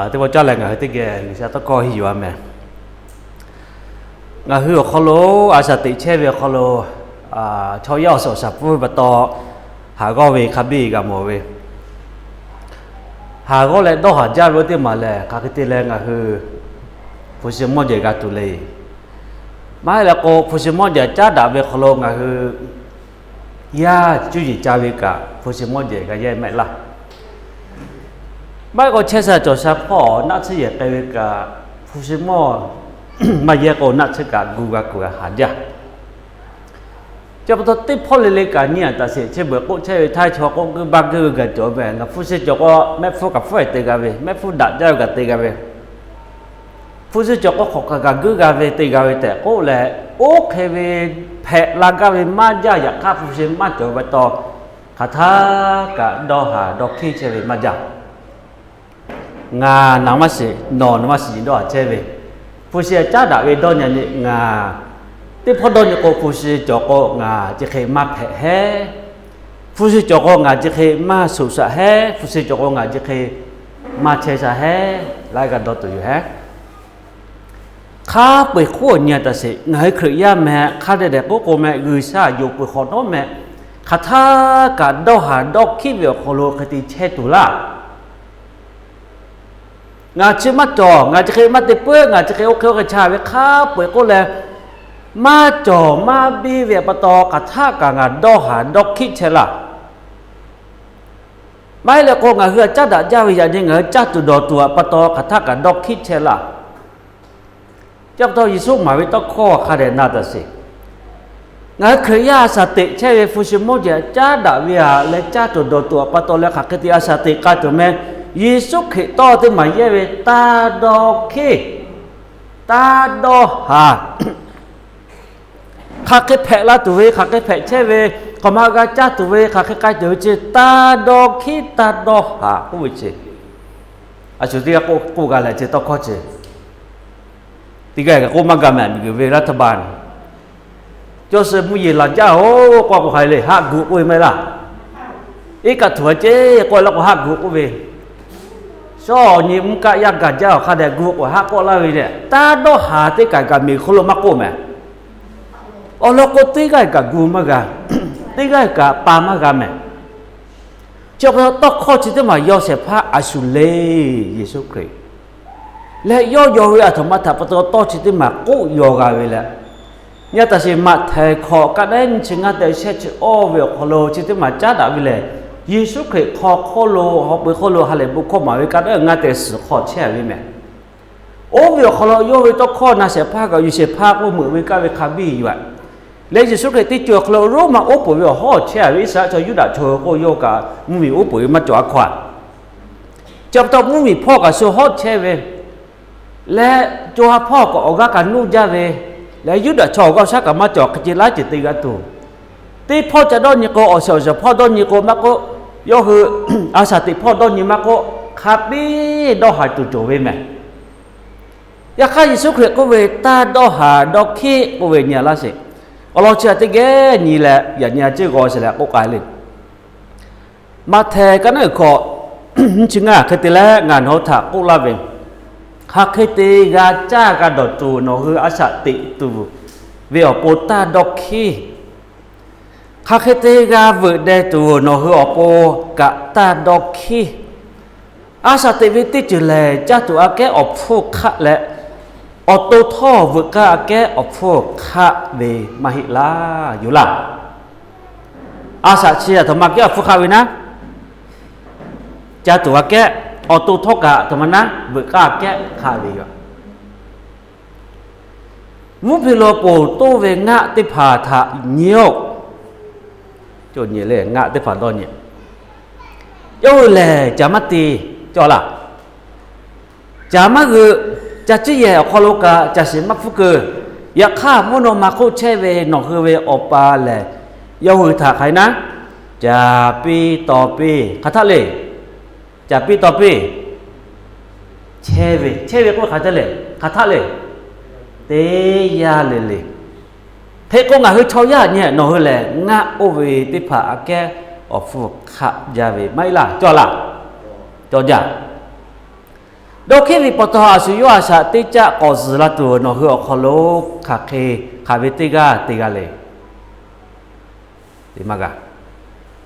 แต่ว่าจ้าแหล่งที่แกจะต้องก่อหิวแม่คือเขาโลอาสติเชฟเขาโลชอยย่อสสับพูดต่อหาก็เวคับบี้กับโมเวหาก็เลยต้องหาจ้ารถที่มาเลยข้าคิดแรงคือผู้ชมมอเจกัตุเลยไม่แล้วก็ผู้ชมมอเจจ้าดาเวเขาโลคือยาจุจิจาวิกะผู้ชมมอเจก็แย่ไม่ละไม่ก็เชื่อจะสับพ่อนักเสียไปกับผู้ชมมอมาแย่ก็นักเสียกับกูหาจ้าจะพอติดพ่อเล็กๆกันเนี่ยแต่เสียเชื่อเบื่อก็เชื่อท้ายชอก็คือบังคือกันจบไปนะผู้เชี่ยวก็แม่ฟูกับฟูเตกันไปแม่ฟูดัดเจ้ากับเตกันไปผู้เชี่ยวก็ขอกับคือกันไปเตกันไปแต่ก็เลยโอเคไปแพ้ลากันไปมาจ้าอยากฆ่าผู้เชี่ยวมาจบไปต่อคาถากับดอกหาดอกขี้เชื่อไปมาจ้างานน้ำมันสินอนน้ำมันสิดอกเชื่อไปผู้เชี่ยวจ้าด่าไปดอกเนี่ยงาที่พอโดนก็ผู้สิจอกก็งาจะเคยมาแพ้แห่ผู้สิจอกก็งาจะเคยมาสุสะแห่ผู้สิจอกก็งาจะเคยมาเชสะแห่ไล่กันต่อตัวอยู่แห่ข้าไปขั้วเนี่ยแต่สิไงเคยย่าแม่ข้าเด็กก็แม่ยืนซาอยู่ไปขอโน้แม่ข้าท่าการดอกหาดอกขี้เบียวโคโลคติเชตุละงาชื่อมาจ่องาจะเคยมาติเปื้องาจะเคยโอเคกระชาไว้ข้าไปก็แล้วมาจ่อมาบีเวียปตอกระทากางาดอกหาดอกคิดเชล่ะไม่แล้วก็งาเฮือจัดยาวิญญาณเงจัดตุดอตัวปตอกระทากาดอกคิดเชล่ะเจ้าตัวยิสุหมายไว้ต้องข้อคาเดนาตสิงาเคยยาสติใช่ฟุชิโมเจจัดวิหาและจัดตุดอตัวปตอและขักติอาสติกาตัวแม่ยิสุขิโตที่หมายเยเวตาดอกคิตาดอหาข้าแค่แผลละตัวเวข้าแค่แผลเช่เวขมากาจ้าตัวเวข้าแค่ใกล้ตัวเจตาดอกขีตาดอกหากูวิจิอาจุดที่กูกันเลยเจต้องข้อเจที่แกก็กูมากาแมนมีเวรัฐบาลโจเซฟมุยหลังเจ้าโอ้กว่ากูใครเลยหักกูไม่ละอีกถั่วเจก็แล้วก็หักกูเวซ้อนี่มุกะยักกันเจ้าข้าได้กูหักก็แล้วเนี่ยตาดอกหาที่กันกันมีคนละมักกูแม่อ๋อเราก็ตีกันกับกูมากะตีกันกับปามากะแม่เจ้าเราต้องข้อจิตมายอเสพะอาสุเลเยซูคริสต์และย่อเวอธรรมะทัพตัวต่อจิตมากู้ยอกาเวละเนี่ยแต่สิมาเทขอกันเองชิงาเดชเชโอเวลโคโลจิตมาจ้าดาเวละเยซูคริสต์ขอโคโลเขาไปโคโลฮาเลบุคมาเวกันเองงาเดสขอเชื่อวิแม่โอเวลโคโลย่อเวต้องข้อนาเสพะกับยูเสพะก็เหมือนเวกันเวคาบีอยู่เลยเยซูคริสต์ที่เจอคลโรมาโอปุยว่าห่อเชื่อวิสาจะยุดาโชก็โยกามุมีโอปุยมาจ่อขวาจับตัวมุมีพ่อกับโซห่อเชื่อเวและจ่อพ่อก็ออกกันนู่นจ้าเวและยุดาโชก็สักกับมาจ่อกิจไลจิตติกันตัวที่พ่อจะโดนยิโกอเสียวพ่อโดนยิโกมาก็ย่อคืออาสาติพ่อโดนยิมาก็ขับบีดอหาตุโจเวแม่อยากให้เยซูคริสต์ก็เวตาดอหาดอกขี้ก็เวเนี่ยละสิเราเชื่อที่แกนี่แหละอย่างนี้เจ้าก็เสียแล้วก็กลายเลยมาแทนกันเลยขอชิงาคติแล้วงานเขาถักกุลาเวงข้าคติกาจ้ากันดอตูนคืออาสติตูเวียโปตาดอกขีข้าคติกาเวเดตูนคืออโปกะตาดอกขีอาสติวิติจุเลจ้าตัวแกอพูขะและออโตท่อวกาแกอพวกคะเวมหิลาอยู่ละอาสาเชียธรรมะแกอพวกคะเวนะจะตัวแกออโตท่อกะธรรมนะวกาแกคะเวอยู่มุพิโลโปโตเวงะติภาทะเนียวโจเนี่ยเลยงะติภาตอนเนี่ยโยเลจามัตติจอละจามัคือจะจี้แย่คอโลกาจะสิมักฟุกอยากฆ่ามุโนมาโคเชเวนอคือเวอปาแลยาหือถาใครนะจะปีต่อปีคาทะเลจะปีต่อปีเชเวก็คาทะเลคาทะเลเตยาเลเทก็งาคือชาวยาเนี่ยนอคือแลงะโอเวติภาแกอฟุกขะยาเวไม่ล่ะจอละจอยา ดอกขี้วิปตออาสุยอาชาติจะกอซละตัวนอหือขโลคาเคคาเวติกาติกาเลดิมากะ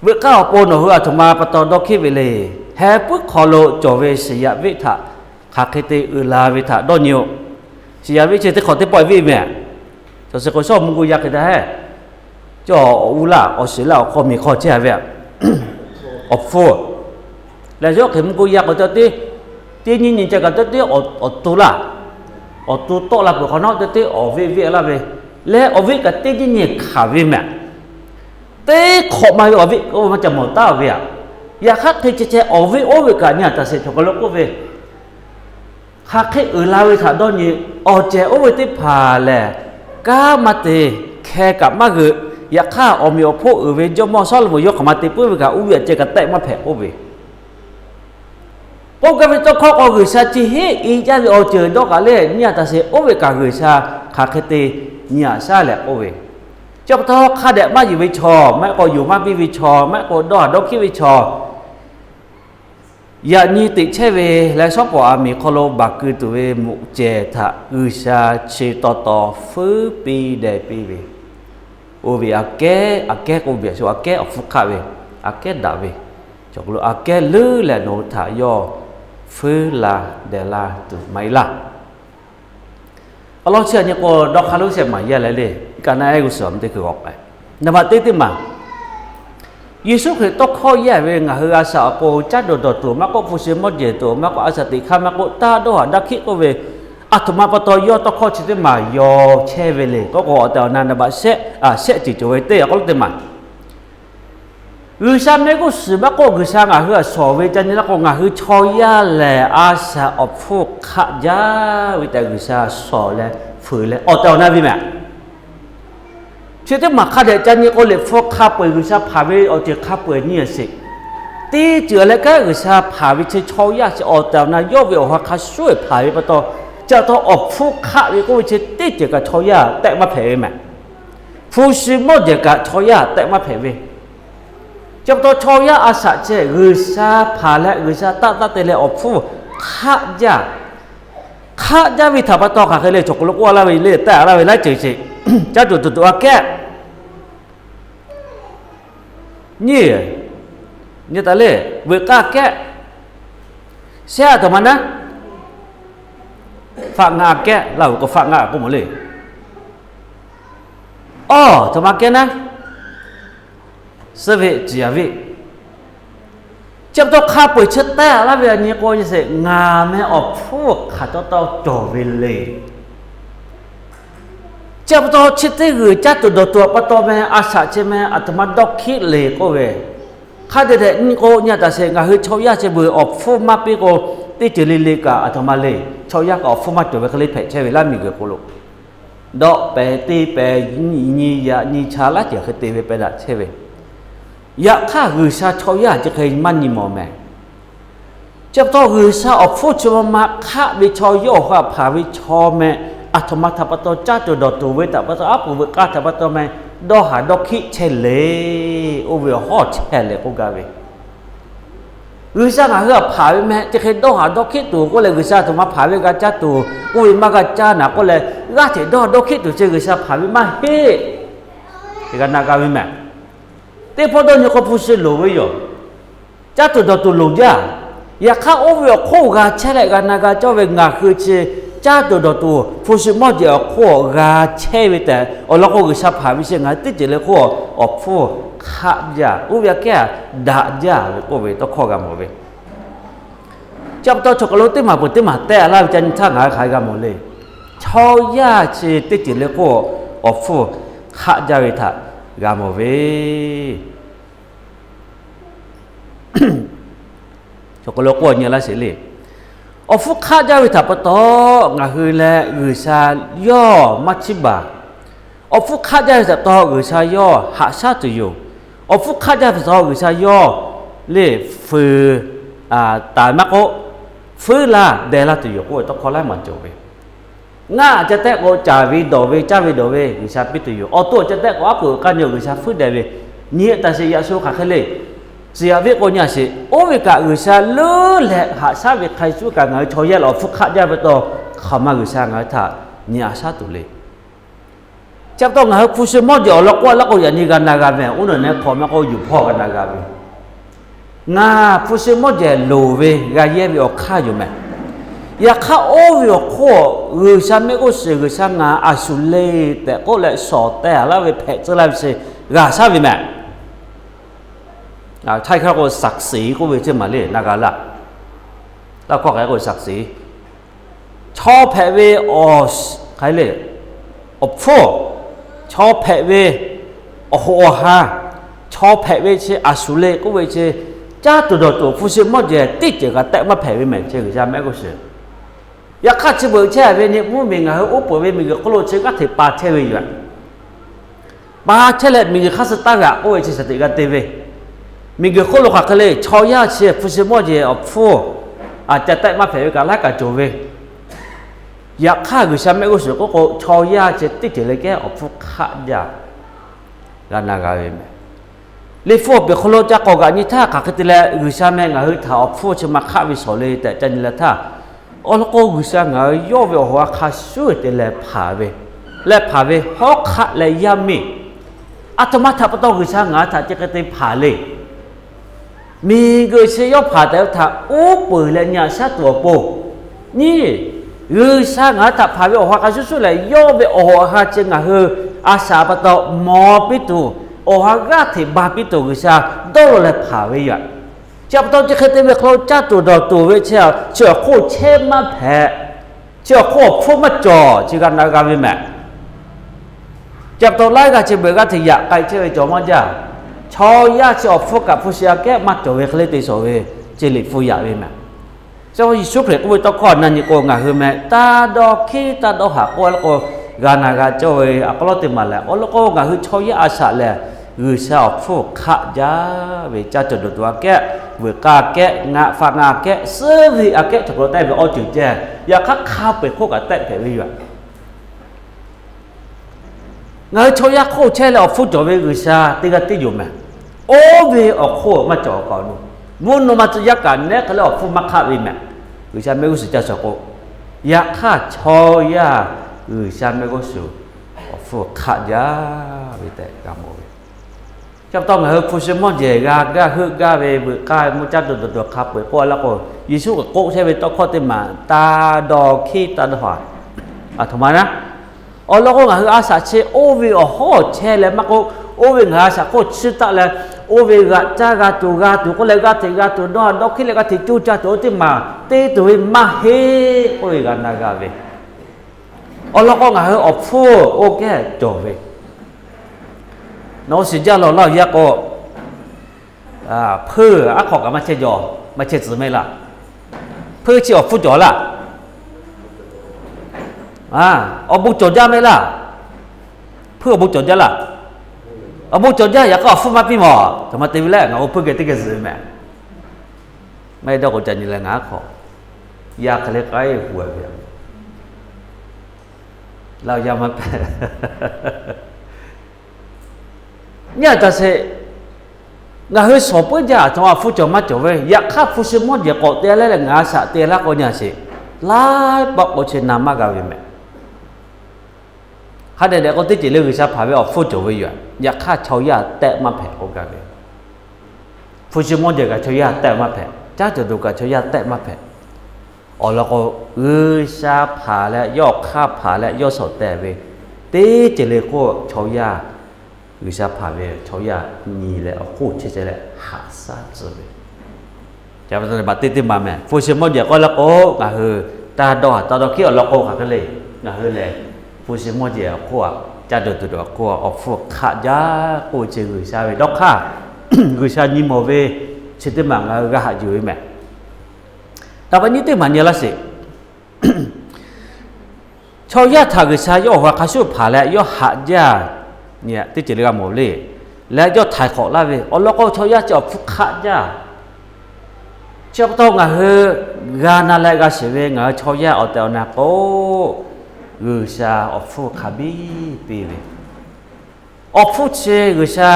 เมื่อก้าวปนอหืออาตุมาปตอดอกขี้เวเลแฮปุขโลจอเวเสียวิทะคาเคติอุลาวิทะดอนิโอเสียวิเชติขอติปล่อยวิแม่จะสกุชอบมึงกูอยากได้จ่ออุลาอสิลาขอมีขอเจ้าเวอฟฟูแล้วยกเห็นมึงกูอยากจะติที่นี่จะกันที่ตัวละตัวโตละพวกเขาเนาะที่วิละเว้แล้ววิกับที่นี่ขาวิแม่แต่ขอมาวิก็มันจะหมดตาวิอยากให้ที่จะวิกันเนี่ยแต่เสร็จชกลก็วิหากให้ลาวิถาดนี่เจ้าวิที่ผ่าแหละก้ามาเตะแค่กับมาคืออยากข้ามีพวกวิจมอสอลมยกมาเตะปุ๊บกับวิเจกับแตะมาแผ่วิพวกกันเป็นตัวข้อกุศลที่เฮ้ยจะเอาเจอดอกอะไรเนี่ยแต่เสียโอเวกับกุศลขาดเตเนี่ยซาแหละโอเวจบท้อข้าเด็กมาอยู่วิชอแม่ก็อยู่มาวิชอแม่ก็ดอกขี้วิชออย่านี่ติดเชเวและชอบว่ามีคโลบักคือตัวมุเจตะกุศลเชตต่อฟื้นปีเดปีเวโอเวอาเกโอเวชัวอาเกอฟุกาเวอาเกดาเวจบแล้วอาเกลือและโนทายอฟื้นลาเดลาตุไม่ละเราเชื่อเนี่ยก็ดอกคารุเสียมาเยอะเลยการนั้นไอ้กุศลที่คือออกไปนบัดที่มายิสุคือต้องข้อแย่เวงาคืออาสาโปจัดโดดตัวมากก็ผู้เชื่อมดเยตัวมากก็อาสติข้ามากก็ตาโดหันดักคิดก็เวอัตมาปตอยอต้องข้อชิดมายอเชเวเลยก็แต่นั้นนบัดเสจิจเวเตะก็เลยมากุศลเนี่ยก็สืบก็กุศลคือสอบวิจัยนี่แล้วก็คือชอยาแหละอาสาอฟุกขยาวิจัยกุศลสอบเลยฝืนเลยแต่เอาหน้าพี่แม่เชื่อที่มาข้าเด็กจันนี่ก็เลยฟุกข้าเปิดกุศลพาวิเอาเจอข้าเปิดเนี่ยสิตีเจอแล้วก็กุศลพาวิใช้ชอยาจะแต่เอาหน้ายอวิเอาข้าช่วยพาวิประตูจะต้องอฟุกข้าวิก็วิใช้ตีเจอกับชอยาแต่มาเผยแม่ผู้สิมดเจอกับชอยาแต่มาเผยจบตัวชอยาอาสาเจกุศลพาและกุศลตาเตเลอฟูข้าวิถาปตอข้าเคยเลยจกลุกว่าเราไปเลยแต่เราไปไล่เฉยๆจะตัวแก่นี่แต่เลยเวก้าแก่เสียตัวมันนะฝากงาแก่เราก็ฝากงากูหมดเลยตัวมาแก่นะสเวจียวิจับตัวข้าป่วยเช็ดแต่แล้วเวลานี้ก็จะเสกงาแม่ออกพวกขาดตัวจ่อเวเลยจับตัวเช็ดที่หือจับตัวปตัวแม่อาสาใช่ไหมอัตมาดอกขี้เลยก็เวข้าเด็กนี่ก็เนี่ยแต่เสกงาหือชาวยาจะเบื่อออกฟูมาปีก็ที่จะเลี้ยกับอัตมาเลยชาวยาก็ออกฟูมาตัวเวกเลยเพ่ใช่เวลามีเกี่ยวกับลูกดอกเปตีเปนี่ยานี่ชาละเดี๋ยวคือตีเวไปละใช่เวอยากข้ากุศลชอยาจะเคยมันนี่มอแม่จับตัวกุศลออกฟูชมาข้าวิชอยโยข้าพาวิชอแม่อัตมาทับตัวจ้าตัวเวตาปตัวอัปเวก้าทับตัวแม่ดอกหาดอกขี้เชลเลโอเวอร์ฮอตเชลเลกูกาเวกุศลคือพาวิแม่จะเคยดอกหาดอกขี้ตัวก็เลยกุศลตัวมาพาวิกาจ้าตัวกูวิมากาจ้าหนักก็เลยก้าเจดอกขี้ตัวเจกุศลพาวิมาเฮ้กันนากาวิแม่แต่พอตอนนี้ก็พูดเสียหลูไว้อยู่จ้าตัวหลูจ้าอยากข้าโอเวอร์คู่กันเช่นไรกันนะกันเจ้าเวงาคือเจ้าตัวพูดเสียมอดเดียวคู่กันเช่ไปแต่เราก็คือชอบพาวิเศษงานติดเจริญคู่ออกฟูข้าจ้าอุบยาแก่ด่าจ้าเลยก็เวต้องข้อกันหมดเวจับตัวช็อกโกแลตที่มาปุ๊บที่มาแต่เราจะช่างหาขายกันหมดเลยชาวยาเชติดเจริญคู่ออกฟูข้าจ้าไปท่ากามเวช็อกโกแลตก็เนี่ยละเสียเลยอฟุกข้าเจ้าวิถาปตองาฮือและกุศลย่อมัชชิบะอฟุกข้าเจ้าวิถาปตอกุศลย่อหาชาตุโยอฟุกข้าเจ้าวิถาปตอกุศลย่อเล่ฟืตายมักโอฟืละเดลาตุโยก็ต้องขอไล่มันจบไปง่าจะแตกโอจาวิโดเวจาวิโดเวกุศลปิตุโยตัวจะแตกว่าปุ๊กันโยกุศลฟื้นเดเวเนี่ยแต่เสียสู้ขาดเลย เสียเวกเนี่ยสิโอเวกะอุชาเลแหละหาซาเวใครสู้กันไงชอยะเราฟุกขะยะไปต่อเขามาอุชาไงถ้าเนี่ยซาตุเลยจับต้องไงผู้สมอดอยู่แล้วก็อย่างนี้กันนะครับแม่อุนเนี่ยขอมาก็อยู่พ่อกันนะครับงาผู้สมอดจะโลเวกะเย่ไปออกข้าอยู่แม่อยากข้าโอวิโอโคอุชาไม่ก็เสียอุชางาอาสุเลแต่ก็เลยสอดแต่แล้วไปแพ้จะอะไรสิกาซาวิแม่ไทยเขาก็ศักดิ์ศรีก็เวทีมาเลยนักละแล้วก็ใครก็ศักดิ์ศรีชอบแพ้เวอสใครเลยอฟโฟชอบแพ้เวโอโหฮาชอบแพ้เวเชอาสุเลก็เวเชจ้าตัวผู้เชี่ยวชาญเจติดเจก็แต่มาแพ้เวแม่เชื่อใช่ไหมก็เชื่ออยากข้าจะบอกแช่เวเนี่ยมุ่งมีเงาอุปเวมีก็โลเชื่อก็ถือปาเชื่อเวอยู่ปาเชื่อเลยมีข้าสตาร์ก็เวเชสติกันเตเวมีเกี่ยวกับโลกะเลยชอยาเชียผู้สมอเจอฟูอาจจะแต่มาเผยกันแล้วก็จบเวอยากฆ่าคือฉันไม่รู้สึกก็ชอยาเจติดเลยแกอฟูฆ่ายากันนากาเวเลยฟูเบคโลจะก่อกันนี่ถ้าขัดติเลยคือฉันไม่งั้นถ้าอฟูจะมาฆ่าวิสเลยแต่จันละถ้าอ๋อแล้วก็คือฉันงั้นย่อเวหัวฆ่าสู้ติเลยผ่าเวและผ่าเวฮอกฆ่าเลยยามีอัตมาถ้าปต้องคือฉันงั้นถ้าจะกระติผ่าเลยมีเกิดเสียผ่าแต่ถ้าโอ้เปิดแล้วเนี่ยชัดตัวโปนี่คือสร้างหาถ้าผ่าไปออกหาสุดๆเลยย่อไปออกหาเจงคืออาสาปตอมอปิตูออกหากาที่บาปิตูคือซาโดนเลยผ่าไปอย่างจับต้องจะเคยเต็มไปเขาจัดตัวเวเชียวเชื่อโคเช่มาแพ้เชื่อโคฟุ้งมาจ่อจีกันนักการเมืองจับต้องไล่กันจะเบิกกันที่อยากไปเชื่อจ่อมาจ้าชอยาจะอฟูกับผู้เสียแก่มาจ่อเวคเลยตีโซเวเจลิฟูยาเวแม่เจ้าอิสุเพลก็ไปตะคอนนั่นนี่ก็งาคือแม่ตาดอกขี้ตาดอกหักก็แล้วก็กานากาเจ้าเวอักลอติมาแล้วแล้วก็งาคือชอยาอาสาแล้วคือชอบฟูขะยาเวจ้าจุดตัวแก่เวกาแก่งาฝากงาแก่เสื้อวีอาแก่ถูกเราได้ไปเอาจุดแจ้อยากข้าวไปโคกับแต่แก่ไปอยู่งาชอยาโคเช่แล้วฟูจ่อเวคือชาติกติอยู่แม่โอเวอโคมาจ่อก่อนมุนมาจะยักกันเนี่ยเขาเรียกว่าฟูมักข้าวิแม่คือฉันไม่รู้สึกจะสกุอยากข้าชอยาคือฉันไม่รู้สึกฟูขะยาวิแต่กามโมจับต้องเหรอผู้สมอเจกากาฮึกาเวบุกามุจัดตัวขับไปพอแล้วก็ยิสุกับโกใช่ไหมต้องข้อเต็มมาตาดอกขี้ตาดอกทำไมนะอ๋อแล้วก็เหรออาสาเชโอวิโอโหเชเลยมักโอวิงอาสาโคชิตะเลยโอเวกาจากาตูก็เลยกาติกาตูนอนดอกขี้เลยกาติจูจ้าตัวที่มาเตตัวมาเฮโอเวกานากาเวอ๋อแล้วก็เหรออฟูโอเคจบเวน้องสิจ้าเราอยากก็เพื่ออักขอกมาเชยอมาเชจือไม่ละเพื่อที่ออกฟุตจอละออกบุจจ้าไม่ละเพื่อบุจจ้าละออกบุจจ้าอยากก็ฟุตมาพี่หมอทำไมตีวิเล่งเอาเพื่อเกิดที่เกิดซื้อแม่ไม่ได้ก็จะนี่แหละงาขออยากเล็กไอ้หัวเดียวเราอย่ามาเนี่ยแต่是งาเฮสอบจ้าจังว่าฟูจอมาจ่อเวอยากข้าฟูสมออย่าเกาะเตะแล้วงาสะเตะละก็เนี่ยสิลายบอกว่าเชนามากาเวแม่ฮัดเด็กก็ติดเลยคือชาพาไปออกฟูจ่อเวอยู่อยากข้าชาวยาแตะมาแผ่โอกาเวฟูสมออย่ากับชาวยาแตะมาแผ่จ้าจะดูกับชาวยาแตะมาแผ่อ๋อแล้วก็ชาพาแล้วย่อข้าพาแล้วย่อสอดแต่เวติดเลยก็ชาวยาคือชาพาเวชาวยานี่แหละโคตรเฉยๆแหละหาซาจเลยจะไปตอนบัดติมาแม่ฟูซิมอเดียก็ละโอ้กะเฮตาดอเขี้ยวละโอ้ค่ะกันเลยกะเฮเลยฟูซิมอเดียโคจะตัวโคออกฟูขะยาโคเจคือชาเวดอกค่ะคือชานิโมเวชิติมังกะหะอยู่แม่แต่วันนี้ติมันเนี่ยละสิชาวยาถ้าคือชาย่อว่าคาสุพาแล้วย่อหะยาเนี่ยที่จะเรียกโมเลและยอดถ่ายของลาเวอ๋อแล้วก็ชาวยาจะฟุกขะยาเจ้าต้องงาเฮกานาเลกาเสเวงาชาวยาเอาแต่นาโกกุชาอฟุกขบีปีเวอฟุเชกุชา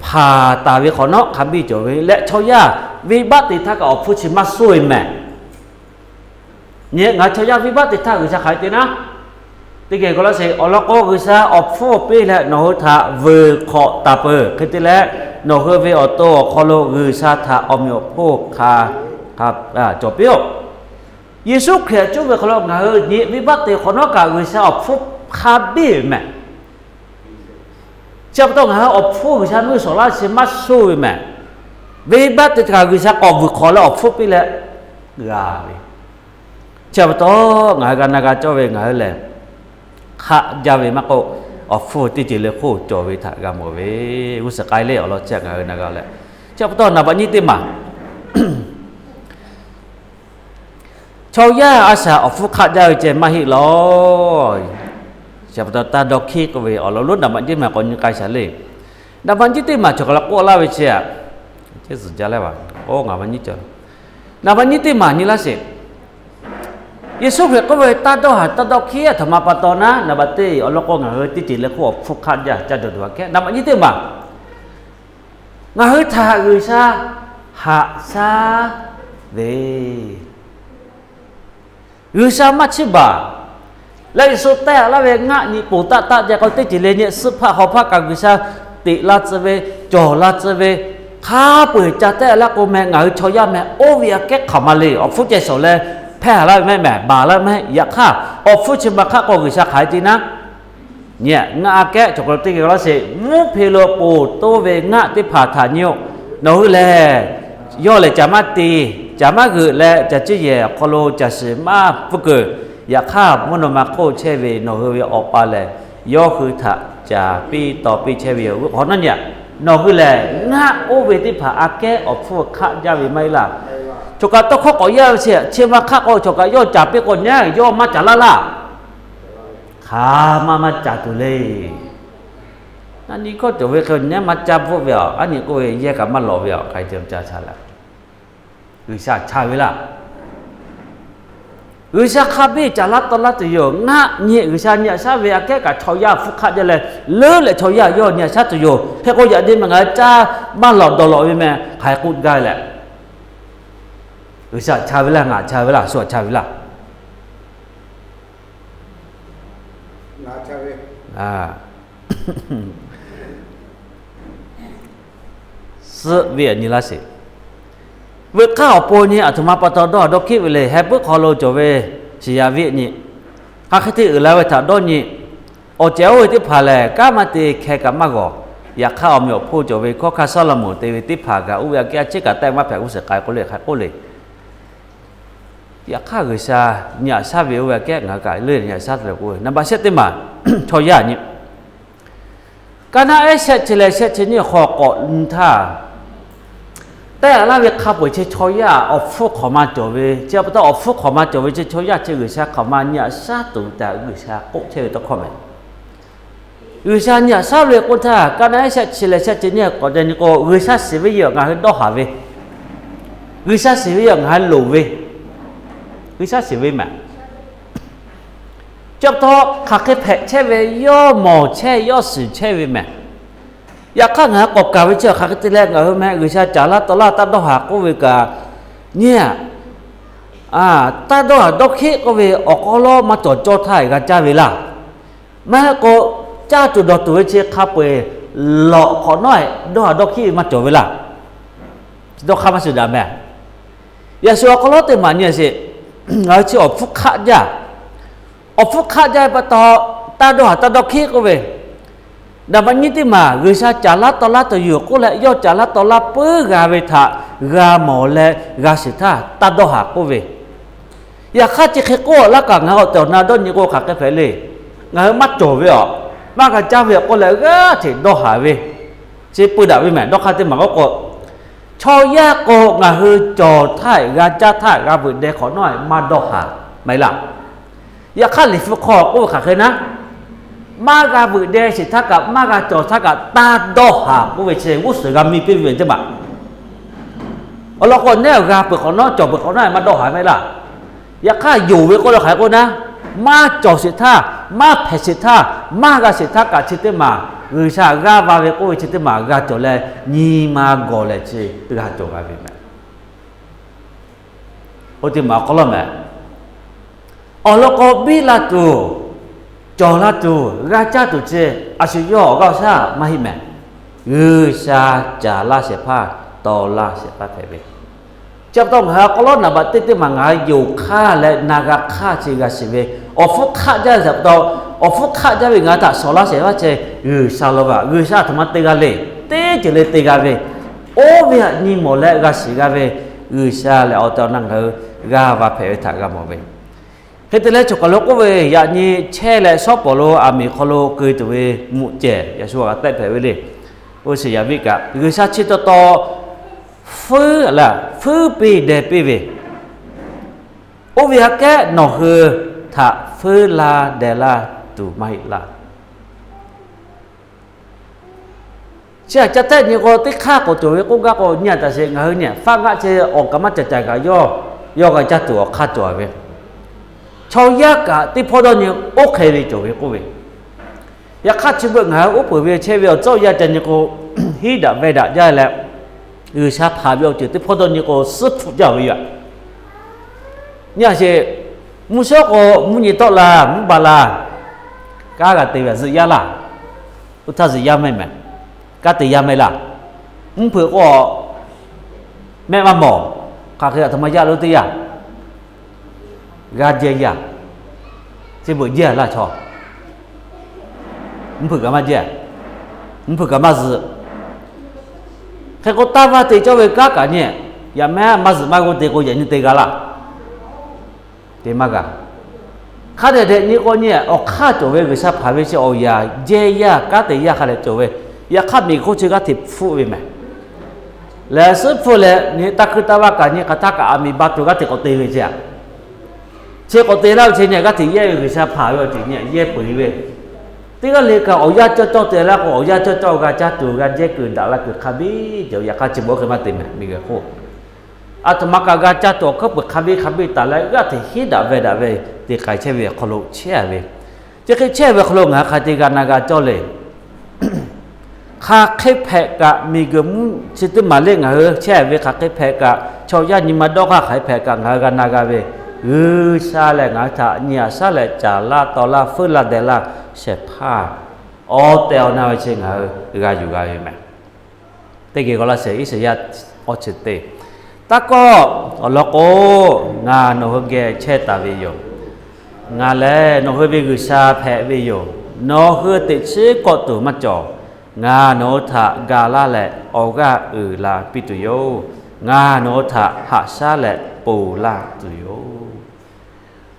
พาตาเวขอเนาะคัมบีจเวและชอยาวิบัติทักออกผู้ชิมาสวยแม่เนี่ยงาชอยาวิบัติทักคือจะขายตินะติเกก็ละเสอลก็คือซาออกโฟเปและโนทาเวขอตาเปคือติและโนเฮเวออโตคอโลคือซาทาอมโยโพคาครับจบเปียวเยซูคริสต์จุเวขอลงาเฮนี่วิบัติขอเนาะกะคือซาออกโฟคาบีแม่จะต้องหาออกฟูกฉันมือสลาสิมาสู้แม่วิบัติกาคือฉันออกวิขอแล้วออกฟูไปแล้วกาไปจะต้องหากันนักเจ้าเวงหาเลยข้าจะเวมาก็ออกฟูที่จีเลคู่จอวิถากรรมเวอุสกายเล่อเราแจกหานักเลยจะต้องนับวันนี้ติมาชาวยาอาสาออกฟูข้าจะเจมาฮิลอยSiapa ta dokhi ko we Allah lu dapat je ma ko nyi kai sale dapat je te ma chokla ko la we chia che su ja la ba o nga ma nyi cha dapat je te ma ni la se Yesu phek ko we ta do ha ta dokhi a thama pa to na dapat te Allah ko nga he ti ti le ko phuk khat ja cha do wa ke dapat je te ma nga he tha ư sa ha sa ve ư sa ma chi ba lại số tệ là về ngã nhị bổ tạ tạ giờ có tích chỉ lên nhẹ sức phá học phá cả người sao tị là trở về trò là trở về khá bởi cha tệ là cô mẹ ngài cho ya mẹ ô việc kết khẩu mà lì ở phút chạy sổ lên phe là mẹ bà là mẹ ya khá ở phút chỉ mà khá có người sao khái gì na nhẹ ngã kết cho con tích cái đó sẽ mút phê lô bổ tô về ngã tích phá thả nhiều nó lệ do lại chả mát tì chả mát gửi lệ chả chứ gì có lô chả sử má phức gửiอยากข้ามันมาโคเชเวโนเฮเวออกไปเลยย่อคือถ้าจะปีต่อปีเชเวเพราะนั้นเนี่ยโนคือแหละงะโอเวติผาอาแกออกพวกข้ายาวิไม่ล่ะจกต้องข้อก่อย่าเสียเชื่อมาข้าก็จกย่อจับไปก่อนเนี่ยย่อมาจัดละข้ามาจัดตุเลยอันนี้ก็จะเวคนเนี่ยมาจับพวกเวลอันนี้ก็แยกกับมันหล่อเวลใครเตรียมจ่าชาละวิชาชาเวลาวิชาข้าบีจะรัดตลัดตัวงะเนี่ยวิชาเนี่ยชาเวียแก่กับชาวยาฟุกขัดเลยเลื่อนเลยชาวยาย่อเนี่ยชาตัวอยู่ให้ก็อย่าดิ้นมันไงจ้าบ้านหลอดดอลลาร์ไม่แม่ขายกุดได้แหละวิชาชาเวลางะชาเวลาสวดชาเวลาชาเวสเวียนี่ละสิเวข้าวโปนี่อัตมาปตอดดอกคิดไปเลยแฮปปี้คอโลจเวสิยาวินี่หากที่อื่นแล้วถ้าดอนนี่โอเจ้าที่ผ่าแลก้ามาตีแค่กับมากอกอยากข้าวมีผู้จเวข้อข้าซาลามูตีวิติผ่ากะอุยาแกเช็คกับแต่มาแผงอุสกายก็เลยค่ะก็เลยอยากข้าคือซาเนี่ยซาเวอุยาแกงากายเลยเนี่ยซาเลยกูนับบัตรเสติมาชอยานี่การนั้นเสร็จเฉลยเสร็จนี่ขอเกาะท่าแต่ละเวขับไปเชยชอยาออกฟุกขอมาจบเวเจ้าต้องออกฟุกขอมาจบเวเชยชอยาเชื่อชาขอมาเนี่ยซาตุแต่อุชากุเชื่อต้องขอมันอุชาเนี่ยซาเวกุท่าการนั้นเสร็จเฉลยเสร็จเนี่ยก่อนจะนี่ก็อุชาสิวิยงานดอกหาเวอุชาสิวิยงานหลูเวอุชาสิวิแม่เจ้าต้องขัดแผลเชื่อเวย่อหมอเชื่อย่อสื่อเชื่อเวแม่อยากข้างหากบกาวิเชื่อข้าก็ที่แรกเหรอแม่คือชาจาระตลาดตัดดอกหาก็เวกาเนี่ยตัดดอกหาดอกขี้ก็เวออกก็ล้อมาจอดโจทย์กันจ้าเวลาแม่ก็จ้าจุดดอกตัวเชี่ยข้าไปหลอกขอน้อยดอกหาดอกขี้มาจอดเวลาดอกข้ามาสุดาแม่อย่าสัวก็ล้อเต็มมันเนี่ยสิเราเชื่อออกฟุกขะจ้าออกฟุกขะจ้าปะต่อตัดดอกหาตัดดอกขี้ก็เวดับวันนี้ที่มาเรือชาจาระตลาดตัวอยู่ก็เลยย่อจาระตลาดเปื้อกาเวทากาหมอและกาสิทธาตัดดอกหักก็เวอยากข้าจะเคโก้แล้วก็เงาแต่นาดอนนี่ก็ขัดกันไปเลยเงามัดโจเวอมากกับเจ้าเวก็เลยก็ถึงดอกหาเวเจ็บปืนดาบเวแม่ดอกข้าที่มาก็ชอยาโกเงาคือจอท่ายกาจ้าท่ายกาบุญเดขอหน่อยมาดอกหาไม่ล่ะอยากข้าหลีฟคอก็ขัดเลยนะมากาบุเดสิทักกับมากาจอทักกับตาดอหาผู้เวชเวุฒิกามีเป็นเวียนจะบ่เราคนเนี่ยกาเปิดของน้อจอเปิดของน้ามาดอหาไหมล่ะอยากข้าอยู่เวก็เราขายคนนะมาจอสิท่ามาแผ่สิท่ามากาสิทักกับชิตเตมา người sa ga va về cô chỉ tới mà ga chỗ lại nhì mà gọi lại chi ga chỗ ga về mẹ ô thì mà có lắm mẹ ở lo có biết là tu cho là tu ga cha tu chi à sự yo ga sa mà hi mẹ người sa trả la sẽ pha to la sẽ pha phải về chấpต้องหาก็นะบัดติมางาอยู่ค่าและนากาค่าจิกาสิเวอฟุกค่าจะจับตอฟุกค่าจะเวงาตะสอลาเสว่าเจซาลบะซาธรรมะติกาเลเตจิเลติกาเวโอเวนี่หมดแล้วกาสิกาเวซาและเอาตอนังเฮกาวาเพทากาหมเวเฮตเลจกะโลกเวยานี่แช่และซอปโลอามีคโลกึตเวมุเจยาชัวกะเตเพเวเลโอสิยาวิกะซาชิตตอphư là phư pi để pi về ô vì cái nó hư thà phư là để là tụ mày là chỉ cho thế như có tích khác của chủ cũng các có nhà ta sẽ ngờ nhỉ phát ngã chơi ở cái mắt chạy cả do cái chắc tụ khác tụ về cho giá cả tí phô đó như ok đi chủ về cô về giá khác chỉ bước ngờ úp bởi vì chơi về cho giá chân như cô hí đã về đã ra là sa phá biểu chỉ tới phô như có sức phụ giáo vậy nhà chị mua số có mua gì tốt là mua bà là cá cả tiền là dự giá là tôi thay dự giá mấy mẹ cá tiền giá mấy là mua phở có mẹ mà mỏ cả khi là thằng giá luôn tiền à gà dê à chỉ bữa dê là cho mua phở cả mà dê mua phở cả mà dự khi cô ta vào thì cho về các cả nhỉ, ya mẹ mà giữ mai cô thì cô nhận như thế cả là, thế mà cả, khác để như cô nhỉ, ở khác chỗ về người sa phá về chứ, ya dễ ya các thế ya khác chỗ về, ya khác mình cô chỉ có thể phụ về mẹ, là sự phụ là như ta cứ ta vào cả nhỉ, ta cả mình bắt chỗ các thì có tiền về chứ có tiền nào trên nhỉ các thì ya người sa phá về thì nhỉ, ya bự về. Tí cái lệ cả ở gia cho tiền là có ở gia cho cái cha tụ cái dễ cười đã là cười khabi giờ ya khai chỉ bố cái mà tiền mình cái khô à tụi mà cái cha tụ có bực khabi ta lại cái thì hít đã về thì cái chơi về kholo chơi về chứ cái chơi về kholo ngã khai thì cái naga cho lệ khai cái phe cả mình cái chỉ tụi mà lên ngã chơi về khai cái phe cả cho gia nhưng mà đó khai phe cả ngã cái naga về sa lại ngã thà nhà sa lại trả la to la phơi la để la sẽ pha ô tèo nào trên ngã gà dù gà vậy mẹ thế kia gọi là sẽ ít sẽ ya ô chết tê ta có lo cô ngà nó hơi ghê chết ta về rồi ngà lẽ nó hơi về người xa phẹ về rồi nó hơi tệ chế có tủ mắt trò ngà nó thà gà la lẹ ô gà là pi tù yo ngà nó thà hạ sa lẹ bù la tù yo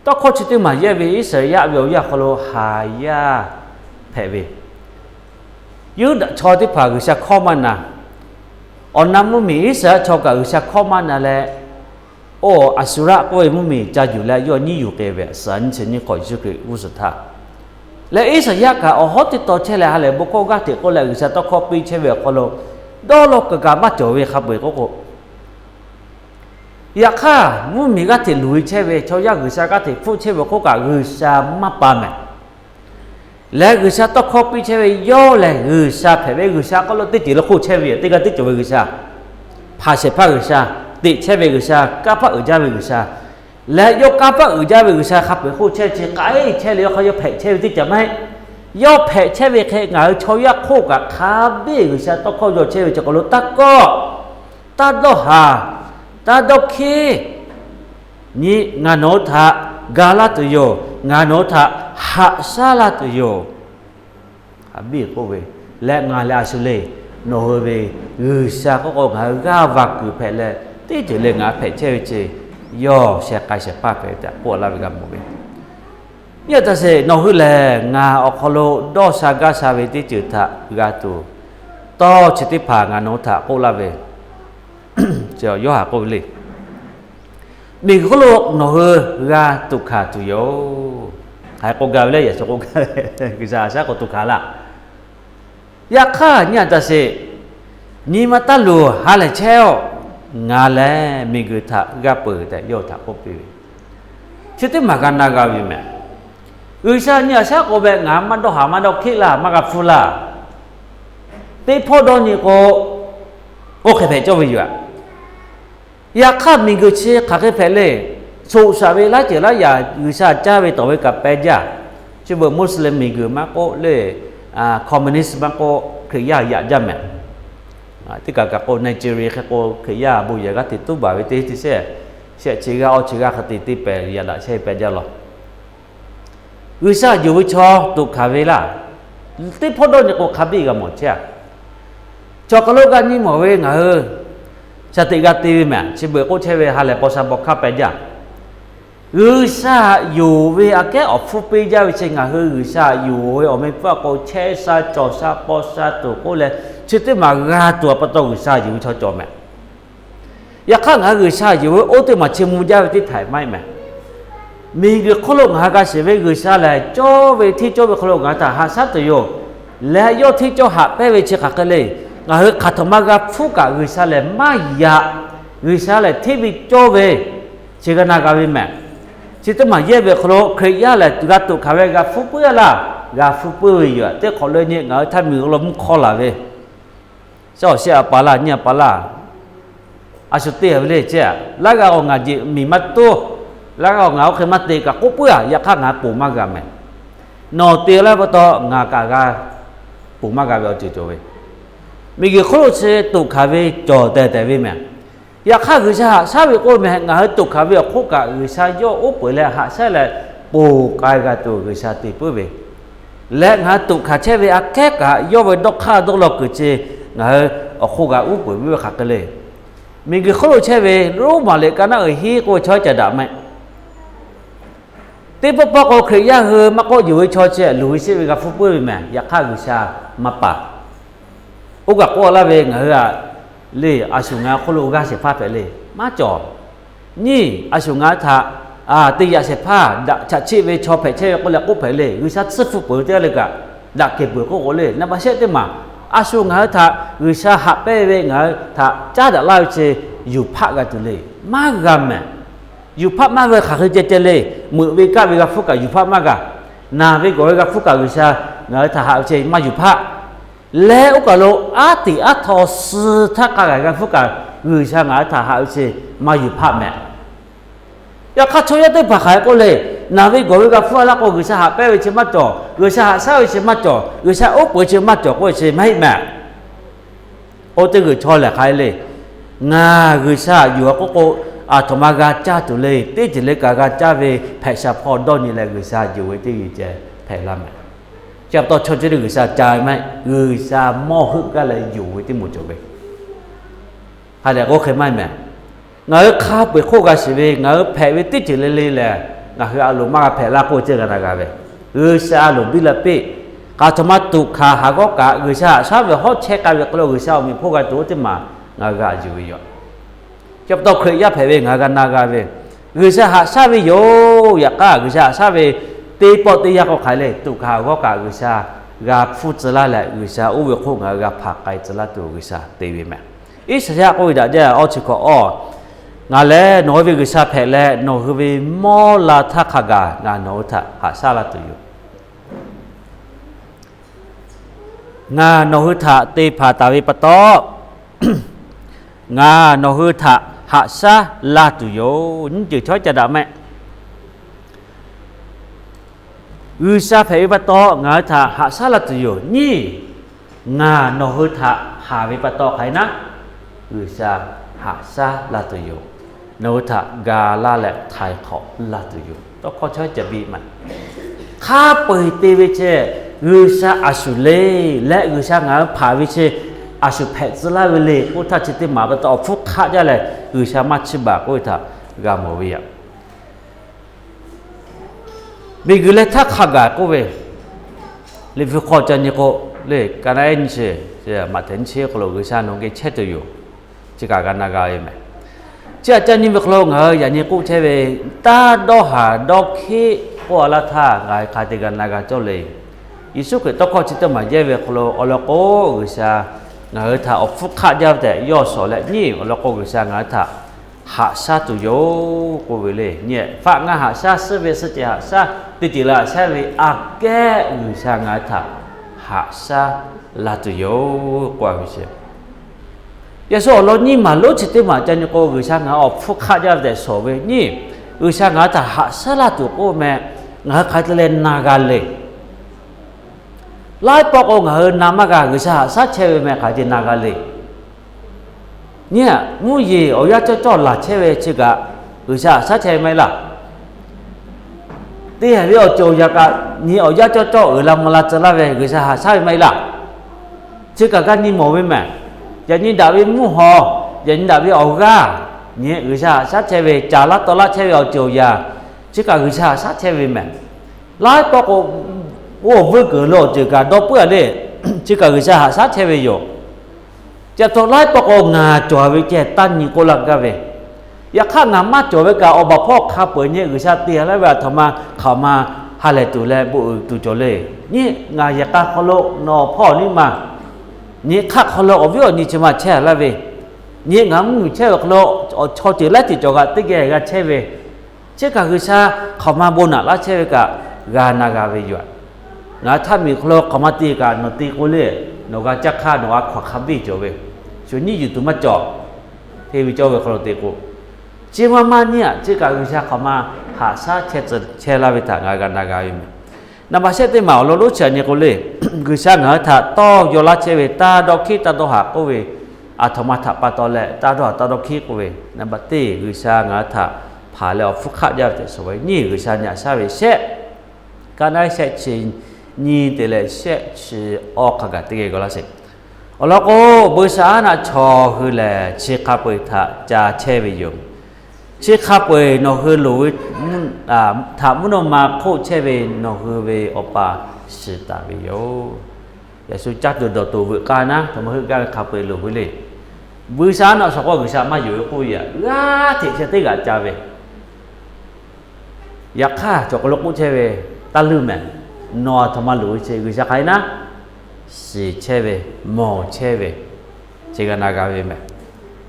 ta có chỉ tiêu mà ya về ít sẽ ya về ya kholo hà ya phẹ về yếu đã cho tiếp phải người xa khó mà nè ông năm mươi ít sẽ cho cả người xa khó mà nè lẽ ô asura có em mươi cha dù lại do nhiều cái về sẵn chỉ như coi cái u sơ thà lẽ ít sẽ ya cả ở hot thì to chơi lại hay là bố cô gác thì có lại người xa to copy chơi về kholo đó là cái mắt trở về khắp về cô ya kha mu mi ga thì lùi chơi về cho ya người xa ga thì phụ chơi về cô cả người xa mà ba mẹ lẽ người xa to copy chơi về do là người xa phải về người xa có lúc tích chỉ là khu chơi về tích cái tích trở về người xa phá sẽ phá người xa tích chơi về người xa cá phá ở ra về người xa lẽ do cá phá ở ra về người xa khắp về khu chơi chỉ cái chơi liệuเขาจะแผ่chơi về tích chậm hay doแผ่chơi về cái ngài cho ya khu cả khá biết người xa to không rồi chơi về cho có lúc ta đó hà ta đọc khi ni ngà nô thà gà la tu yo ngà nô thà hạ sa la tu yo à biết cô về lẽ ngà lẽ su lệ nó hơi về người xa có ngà gà và cử phải lẽ tí chỉ lệ ngà phải chơi yo sẽ cái sẽ pa phải ta của la về gặp một bên nhớ ta sẽ nó hơi lẽ ngà ở kholo đo sa gà sa về tí chữ thà gà tu to chỉ tí phà ngà nô thà cô la về chờ gió hạ cô lên mình có lúc nó hơi ra tục khả tụi yo hai cô gà lên vậy sao cô gà cái gì sao cô tục khả là ya khá nhà ta sẽ ni mà ta lùa hai là treo ngà lẽ mình cứ thả gà bự tại yo thả cô bự chứ thế mà gan na gà gì mẹ sao nhà sao cô bé ngà mà đâu hả mà đâu khi là mà gặp phu là ติพอดนี่ก็โอเคเพจวิวอยากข้ามีกุชิขักเพเลยสุสาเวลาเจริญอย่าวิชาจ้าไปต่อไปกับเปจ่าชื่อว่ามุสลิมมีกุมาโกเลยคอมมิวนิสต์มาโกคือยาอยากจำแม่ที่กับโกไนจีเรียโกคือยาบุยก็ติดตู้บ่าวที่เสียชิกาเอาชิกาขติที่เปรียละใช่เปจ่าหรอวิชาอยู่วิชาตุขาเวลาที่พอดนี่ก็ขับดีกันหมดใช่จอกโลกันนี่หมดเวงสติกาตีวิแม่ชิบะก็ใช้เวหาเลยพอสับขับไปจ้ะวิชาอยู่เวอแกออกฟุบไปจ้าวิชาวิชาอยู่เวอไม่ว่าก็เชสาจอสาปอสาตัวก็เลยชิดที่มากาตัวประตูวิชาอยู่วิชาจอแม่อยากข้างวิชาอยู่เวโอที่มาชิมุจ้าที่ถ่ายไม่แม่มีเรื่องขลุ่งหากาเสววิชาเลยจอเวที่จอเวขลุ่งหาแต่หาสัตว์โยและโยที่จอหาไปวิชาขัดเลยขัดมากกับฟุกวิชาเลยไม่ยาวิชาเลยที่วิจอเวชิกนากาวิแม่ชิตมาเย่เวคโลเคยยาเลยกัตุขาเวกับฟุเปื่อละกับฟุเปื่ออยู่แต่ขอเลยเนี่ยถ้ามีลมคอละเวเจ้าเสียปาละเนี่ยปาละอาสุเตียเวเลยเจ้าแล้วก็เอางาจิมีมัดตัวแล้วก็เอาเคยมัดตีกับกุเปื่ออยากข้างาปูมากกันไหมนอตีแล้วพอต่องากากาปูมากกันเอาจิตเวมีกี่คนเชื่อตุขาเวจอแต่เวแม่อยากข้าวิชาชาวิโกแม่งาตุขาเวคุกะวิชาโยอุปเลยหาใช่เลยปูกายกับตุวิชาติปุเวและงาตุขาเชเวอแค่กะโยเวดอกข้าดอกหลอกกุเจงาคุกะอุปเวขักเลยมีกี่คนเชื่อเวรู้มาเลยกันนะฮีโกช่วยจะด่าไหมที่พวกก็เคยยากมาก็อยู่ช่วยเชื่อลุยเชื่อกับฟุบปุเวแม่อยากข้าวิชามาปะอุกะก็ละเวงเลยอาชุงาคนลูกาเสพาไปเลยมาจ่อนี่อาชุงาถ้าตียาเสพาจะชีวิตชอบไปเชื่อก็เลยก็ไปเลยวิชาสุดเปิดเลยกะดักเก็บเบื่อก็เลยนั่นไม่ใช่ที่มาอาชุงาถ้าวิชาหักไปเวงถ้าจ้าจะเล่าเชอยู่พักกันตัวเลยมากกันแม่อยู่พักมากเลยขาดเจเลยมือวิกาฟุกอยู่พักมากกันนาวิกาฟุกวิชาถ้าหาเชมาอยู่พักแล้วก็โลอาติอาทอสถ้ากายกันฟุกวิชางาถ้าหาเชมาอยู่พักแม่อยากข้าช่วยได้พักใครก็เลยนาวิกาฟุกแล้วก็วิชาหาไปวิชามาจ่อวิชาหาเศร้าวิชามาจ่อวิชาอุปวิชามาจ่อก็วิชาไม่แม่โอ้ที่คือชอแหละใครเลยงาวิชาอยู่ก็ธรรมกาจ้าตัวเลยที่จะเล็กกาจ้าเวแผ่ชาพอดอนนี่แหละวิชาอยู่ที่อยู่เจแผ่ละแม่จับต่อชนจะได้วิชาใจไหมวิชาหม้อฮึกก็เลยอยู่ที่หมู่จบไปหาแต่ก็เคยไม่แม่เงาข้าไปโคกาสิเวเงาแผ่วิติจิเลเลยแหละเงาคืออารมณ์มากแผ่ละโคเจกันนะครับเววิชาอารมณ์บิลเป้กาธรรมะตุขาหาก็กาวิชาชอบเขาเช็คกันเวกโลวิชามีพวกกันตัวที่มาเงากาอยู่อยู่จับต่อเคยยับแผ่เวเงากันนากาเววิชาหาชาวิโยอยากกาวิชาชาวิตีปอตียาก็ขายเลยตุขาก็กาวิชากาฟุตละแหละวิชาอุเวกงากาผักไก่จะละตัววิชาตีวิแม่อีสัญญาก็วิดาเจ้าเอาชิคอองาเล่โนวิชาแผ่เล่โนวิมอลาทักขากางาโนทักหาซาละตัวอยู่งาโนหุทักตีผาตาวิปโตงาโนหุทักหาซาละตัวอยู่นี่จะช่วยจะด่าไหมวิชาเผยปะโตงาถ้าหาซาลตุโยนี่งาโนหุทะหาวิปะโตใครนะวิชาหาซาลตุโยโนทะกาลาและไทยขอลาตุโยต้องขอช่วยจะบีมันข้าเปิดตีวิเชวิชาอาสุเลและวิชางาผาวิเชอาสุเพซลาเวเลอุทาจิติมาปะโตฟุกขะจะเลยวิชามัชชิบะอุทะกามวิยะมีกุเลทักขากาก็เวลิฟิขอจันยโกเลกันไอ้นี่เชื่อมาถึงเชื่อก็เราวิชาโนเกเชตอยู่จิกากันนากาเองไหมเจ้าจันนี่ไม่คล้องอย่างนี้กูเชื่อเวตาดอหาดอกขี้ก็อะไรท่าไงขาดกันนากาเจ้าเลยยิสุก็ต้องขอจิตมาเยเวคล้องอลโกวิชาไงท่าอฟุกขาเจ้าแต่ย่อสอและนี่อลโกวิชาไงท่าหาซาตุโยกูเวเลยเนี่ยฝากงาหาซาเสเวสเจหาซาติจิละใช่ไหมอาแก่วิชางาถาห hạ sa là tự yếu qua vì thế giờ số lo nhỉ mà lúc chỉ mà cho những cô người sang ngã ở phúc khác ra để số về nhỉ người sang ngã ta hạ sa là tự cô mẹ ngã khai lên naga lệ lại bọc ông ngã namaga người sang hạ sa chơi mẹ khai trên naga lệ nhỉ mua gì ở nhà cho là chơi về chứ cả người sang sa chơi mày là tí hay ở chỗ nhà cả nhỉ ở nhà cho ở làm là trở lại về người sang hạ sa mày là chứ cả cái nhỉ mồ với mẹ giờ như đạo viên mua hồ giờ như đạo viên ổ ga nhé người xa sát xe về trả lát to lát xe về ở chiều già chứ cả người xa sát xe về mẹ lái to có ô với cửa lộ chứ cả đó bữa đây chứ cả người xa sát xe về rồi giờ tôi lái to có ngà chùa với trẻ tan như cô làm cả về giờ khác ngà mát chùa với cả ở bàพ่อ khá bởi nhé người xa tiền lấy về thầm mà khảo mà hai lại tụi lẹ bộ tụi chỗ lệ nhé ngà giờ ta khó lộ nóพ่อ นี่mà nhé khác khó lộ ví dụ như chỉ mà trẻ là về nhé ngắm người trẻ lộ cho chỉ lấy thì cho gà tích gà gà trẻ về chứ cả người xaเขามาบนอ่ะแล้วtrẻ về cả gà na gà vềอยู่นะถ้ามีkhó lộเขามาตีกันnóตีกูเลยnó gà chắc khá nó gà khoác khắp đi cho về cho nhưอยู่ตรงมาจ่อที่วิจารณ์khó lộตีกูchứ màเนี่ยchứ cả người xaเขามาหาซาtrẻ là về thằng gà na gà về nằm bác sĩ tới mạo lo lúc chơi như cô lệ người sang ở thà to vô lá chơi về ta đo khi ta đo hạ cô về thằng mà thà ba to lệ ta đo khi cô về nằm bác sĩ người sang ở thà phá lẹo phúc khát ra để so với nhiều người sang nhà sao về sẽ cái này sẽ chỉ nhìn để lệ sẽ chỉ ở các cái gọi là gì ở đó cô buổi sáng là cho hơi lệ chỉ khắp với thà cha chơi về dùng chỉ khắp với nó hơi lùi thà muốn mà cô chơi về nó hơi về oppa sự ta về yo ya su chắc được đầu tù vợ ca na thà mới cái khắp với lùi với lì buổi sáng nó sao có người sáng màอยู่cô vậy thì sẽ tới cả cha vềอยากฆ่าจกลกมุเชเวตาลืมแม่นอธรรมะหลุยเชกุชะไคนะสิเชเวหมอเชเวเจกนากาเวแม่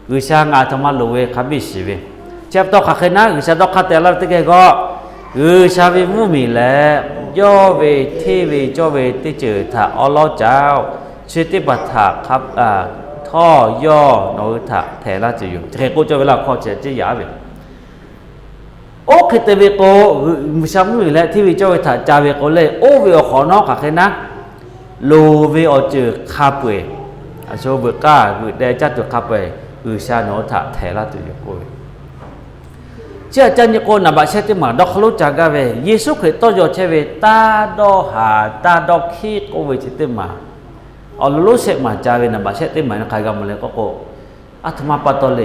กุชะงาธรรมะหลุยคับบิสิเวเจ็บตอกขะนะกุชะตอกขะแต่ละตะเกก็กุชะเวมุมีแลย่อเวเทเวจ่อเวติเจอทะอัลเลาะห์เจ้าชิติบัตถะครับท่อย่อโนทะแถละจะอยู่เทกูจะเวลาขอเจจิยาเวโอเคแต่เวโกซ้ำอยู่แล้วที่วิจารณ์ถ้าจาเวโกเลยโอเวอขอนอกกับใครนะโลเวอเจอคาเปอโชเบก้าเดจัดตัวคาเปชาโนทะแถละตัวอยู่โกเจ้าจันยโกนะบะเชติมาดอกลุจากาเวเยซูคริสต์โยเชเวตาดอหาตาดอกขี้โกเวเชติมาเอาลุเสมาจาเวนะบะเชติมานะใครกำมะเลก็โกอัตมาปะตอเล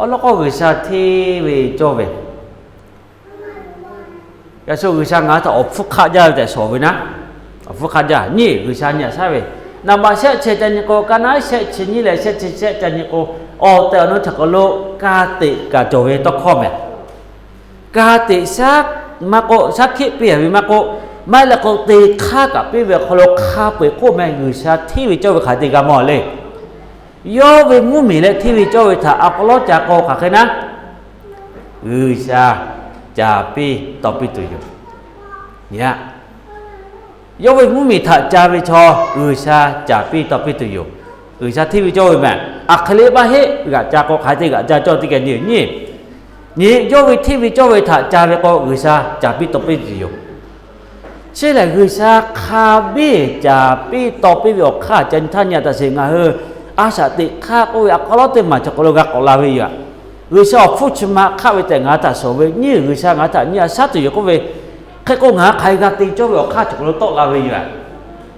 แล้วก็วิชาที่วิจารณ์ก็ส่วนวิชางานถ้าอฟุกขยาแต่สอบนะอฟุกขยานี่วิชาเนี่ยใช่ไหมนำมาเชื่อเชื่อจันยโกกันนะเชื่อเชื่อนี่แหละเชื่อจันยโกแต่อนุถักโลกาติกาโจเวต้องข้อแม่กาติสักมาโกสักขี้เปียวิมาโกไม่ละโกตีข้ากับพี่เวคโลข้าเปียโคแม่วิชาที่วิจารณ์ขายติกามอเลยย่อเวมุมีและที่วิจารณ์ถ้าอักลอจากโกขักนะชาจาปีต่อปีตัวอยู่เนี่ยย่อเวมุมีถ้าจาวิชอชาจาปีต่อปีตัวอยู่ชาที่วิจารณ์แม่อักเลบะเฮกะจากโกขายติกะจาจอติกันนี่ย่อเวที่วิจารณ์ถ้าจาเวโกชาจาปีต่อปีตัวอยู่ใช่แหละชาคาบีจาปีต่อปีวิออกข้าจันทัญญาตะเสงาเฮอาสาติข้าก็อยากเราเต็มมาจากโลกของเราเองวิชาฟุตมาข้าไปแต่งงานแต่สวยนี่วิชางานแต่เนี่ยสัตว์อยู่ก็เวแค่ก็งาใครกันตีเจ้าไปออกข้าจากโลกโตเราเอง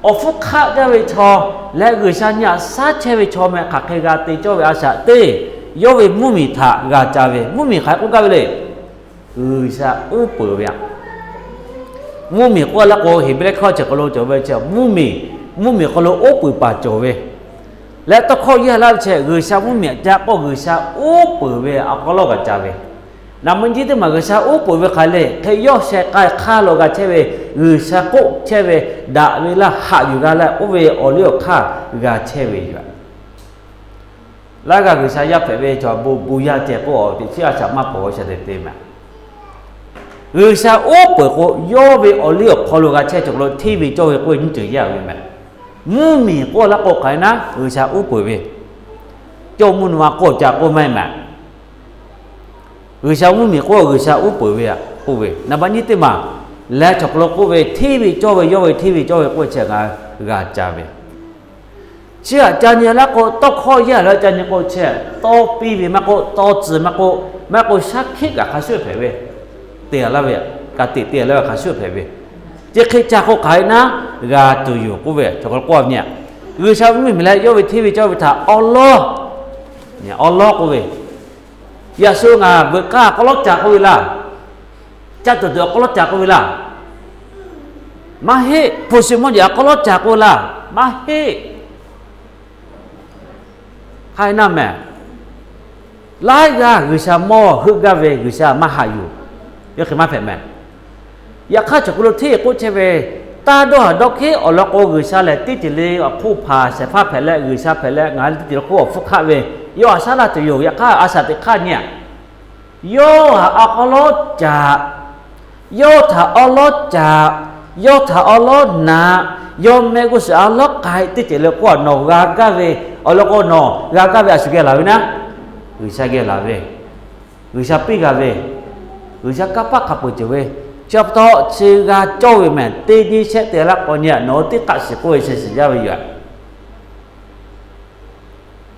อฟุตข้าจะไปชอและวิชาเนี่ยสัตว์เชไปชอแม่ข้าใครกันตีเจ้าไปอาสาติโยเวมุมีถากาจาเวมุมีใครก็กันไปเลยวิชาอุปเวงมุมีก็ละก็เห็นไปแล้วข้าจากโลกจะไปเจ้ามุมีก็ละอุปปาจเวและต้องข้อยี่ห้อเช่กุศลมุมีจะก็กุศลอุปเวอักลกับจาเวนั่นมันจีตมากุศลอุปเวขันเลยแค่ย่อเช่การข้าโลกับเช่เวกุศลก็เช่เวด่าเวลาหาอยู่กันแล้วอุเวอเลี้ยวข้ากับเช่เวอยู่แล้วก็กุศลยับเวจอบูยาเจ้าก็ที่อาจจะมาปล่อยเฉยๆเต็ม người sa ốp bởi cô do về ở liệu khó lùa gà che chọc lộn thi vì cho về cô những chữ dạo về mẹ ngư mì cô là cô cái ná người sa ốp bởi vì cho muốn mà cô chả cô may mẹ người sa ngư mì cô người sa ốp bởi vì cô về nó bao nhiêu tiền mà là chọc lộn cô về thi vì cho về do về thi vì cho về cô chả gà chả về chưa cha nhà là cô to khó ya là cha nhà cô che to pi vì mà cô to chữ mà cô sắc khít cả khá sửa phải về tiền là về cả tiền là khá sửa phải về chứ khi cha cô cái ná gà từอยู่cô về cho con qua nhẹ người sao mình lại do về thi vì cho về thà Allah nhẹ Allah cô về ya xưa ngà vừa cả có lót cha cô là cha từ từ có lót cha cô là mà hết phụ sự muốn giờ có lót cha cô là mà hết hai năm mẹ lái ra người sa mò hư ra về người sa ma hayu ya khi ma phải mẹ ya khá cho cô thi cô che về ta đó đó khi ở lo cô người sa lại tí chỉ lê ở khu phà sẽ phát phải lại người sa phải lại ngài tí là khu ở phúc khá về yo sa là tự yo ya khá asa tự khá nhẹ yo à có lo chả yo thà ở lo chả yo thà ở lo nà yo mẹ cô sẽ ở lo cái tí chỉ là cô nổ ga về ở lo cô nổ ga về sự kia là na người sa kia là về người sa pi ga về người sa cắp bắt cặp trở về chấp thọ chỉ ga cho về mẹ tê đi sẽ tê là có nhà nó tê cả sự cô sẽ xảy ra bây giờ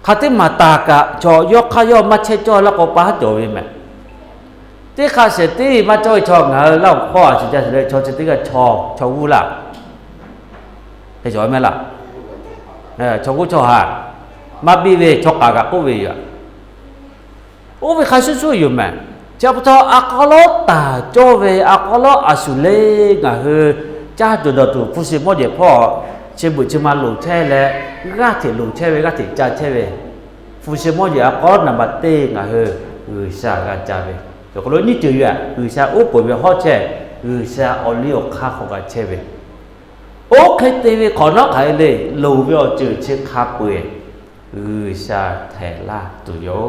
khát tê mà ta cả cho yo khai yo mà chết cho là có ba trở về mẹ tê khát sẽ tê mà cho ngờ là khó sẽ ra sẽ cho tê cái cho u là thấy rõ mẹ là cho u cho hà mà bị về cho cả cô về vậy ô về khai xuất rồi mà chấp thọ akolo ta cho về akolo asule ngà hư cha từ đầu từ phu sĩ mỗi địa phò trên buổi chiều mà lù che lẽ gác thì lù che về gác thì cha che về phu sĩ mỗi địa có nằm bát tê ngà hư người sa gà cha về rồi có lối như chữ vậy người sa úp bởi vì họ che người sa ở liều khá không gà che về ô cái tê về còn nó cái này lù về ở chữ che khá bưởi người sa thẻ la tụi yo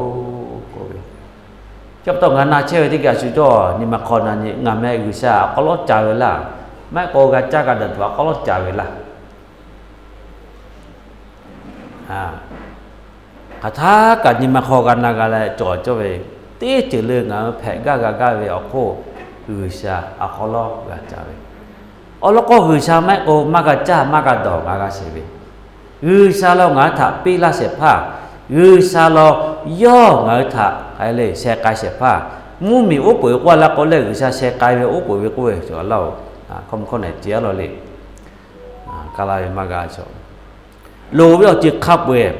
chấp tổng ngàn na chơi thì cả sự cho nhưng mà còn là những ngà mẹ người xa có lót trả về là mẹ cô gà cha cả đợt và có lót trả về là cả thá cả nhưng mà khó gần là gà lại trò cho về tí chữ lương ngà phẹ gà về ở cô người xa có lót gà trả về ở lúc có người xa mẹ cô mà gà cha mà gà đỏ gà sẽ về người xa lo ngà thả pi la sẽ phá người xa lo do ngà thả hay là xe cài xe pha mua mì ốp bưởi qua là có lẽ người ta xe cài về ốp bưởi về quê cho lâu không có này chia rồi liền cái này mà gà cho lô với chiếc khắp về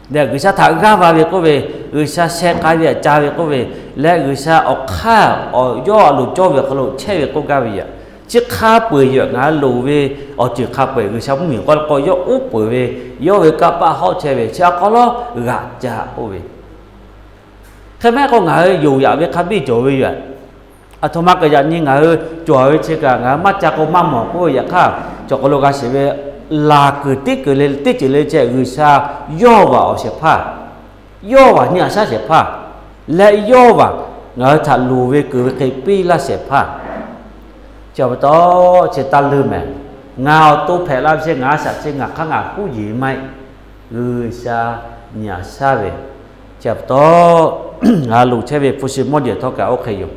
để người ta thả ga vào về có về người ta xe cài về cha về có về lẽ người ta ở kha ở do lụt cho về cái lụt che về có ga về chiếc khắp bưởi giờ ngã lô về ở chiếc khắp về người ta muốn miếng con coi do ốp bưởi về do về các bạn họ che về cha có lo gà cha về thế mẹ con ngài dù dạo biết khám bi chỗ bây giờ thôi mà cái dạng như ngài chỗ chỉ cả ngài mắt cha con mắm mỏ cô vậy khác cho con lô gà sẽ về là cứ tích chỉ lên chạy người xa do vào sẽ pha do vào nhà xa sẽ pha lại do vào ngài thà lù về cứ cái pi là sẽ pha cho đó sẽ ta lư mẹ ngào tu phải làm sẽ ngã sạch sẽ ngã khác ngã cú gì mày người xa nhà xa về chập to lù che về phu sĩ môn địa thọ cả ok rồi